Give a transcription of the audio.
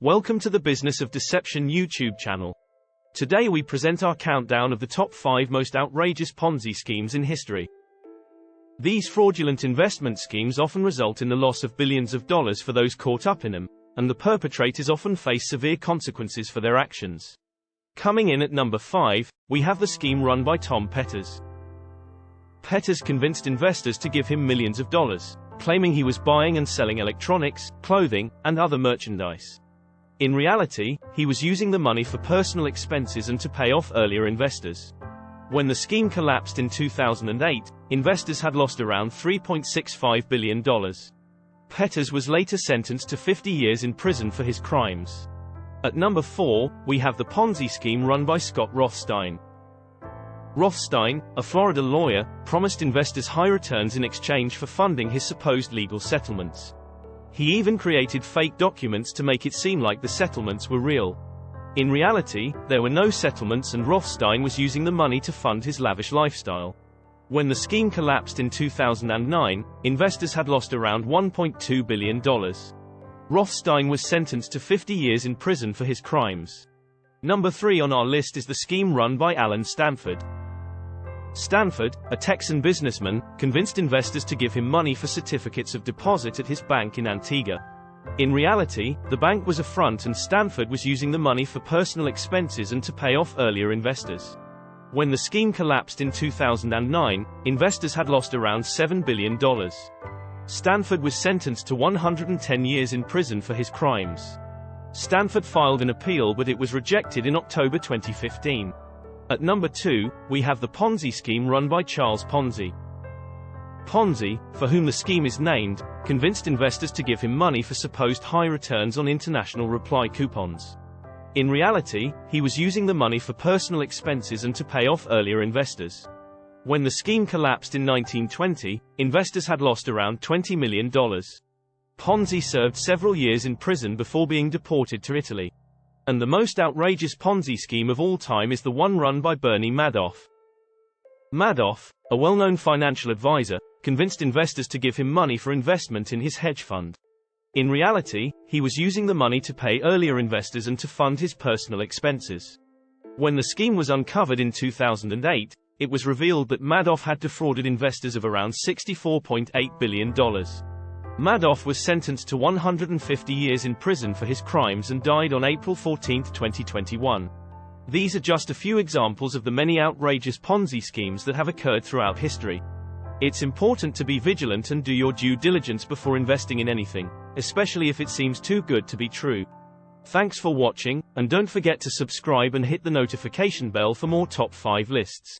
Welcome to the Business of Deception YouTube channel. Today we present our countdown of the top 5 most outrageous Ponzi schemes in history. These fraudulent investment schemes often result in the loss of billions of dollars for those caught up in them, and the perpetrators often face severe consequences for their actions. Coming in at number 5, we have the scheme run by Tom Peters. Peters convinced investors to give him millions of dollars, claiming he was buying and selling electronics, clothing, and other merchandise. In reality, he was using the money for personal expenses and to pay off earlier investors. When the scheme collapsed in 2008, investors had lost around $3.65 billion. Peters was later sentenced to 50 years in prison for his crimes. At number 4, we have the Ponzi scheme run by Scott Rothstein. Rothstein, a Florida lawyer, promised investors high returns in exchange for funding his supposed legal settlements. He even created fake documents to make it seem like the settlements were real. In reality, there were no settlements and Rothstein was using the money to fund his lavish lifestyle. When the scheme collapsed in 2009, investors had lost around $1.2 billion. Rothstein was sentenced to 50 years in prison for his crimes. Number 3 on our list is the scheme run by Alan Stanford. Stanford, a Texan businessman, convinced investors to give him money for certificates of deposit at his bank in Antigua. In reality, the bank was a front and Stanford was using the money for personal expenses and to pay off earlier investors. When the scheme collapsed in 2009, investors had lost around $7 billion. Stanford was sentenced to 110 years in prison for his crimes. Stanford filed an appeal but it was rejected in October 2015. At number 2, we have the Ponzi scheme run by Charles Ponzi. Ponzi, for whom the scheme is named, convinced investors to give him money for supposed high returns on international reply coupons. In reality, he was using the money for personal expenses and to pay off earlier investors. When the scheme collapsed in 1920, investors had lost around $20 million. Ponzi served several years in prison before being deported to Italy. And the most outrageous Ponzi scheme of all time is the one run by Bernie Madoff. Madoff, a well-known financial advisor, convinced investors to give him money for investment in his hedge fund. In reality, he was using the money to pay earlier investors and to fund his personal expenses. When the scheme was uncovered in 2008, it was revealed that Madoff had defrauded investors of around $64.8 billion. Madoff was sentenced to 150 years in prison for his crimes and died on April 14, 2021. These are just a few examples of the many outrageous Ponzi schemes that have occurred throughout history. It's important to be vigilant and do your due diligence before investing in anything, especially if it seems too good to be true. Thanks for watching, and don't forget to subscribe and hit the notification bell for more top 5 lists.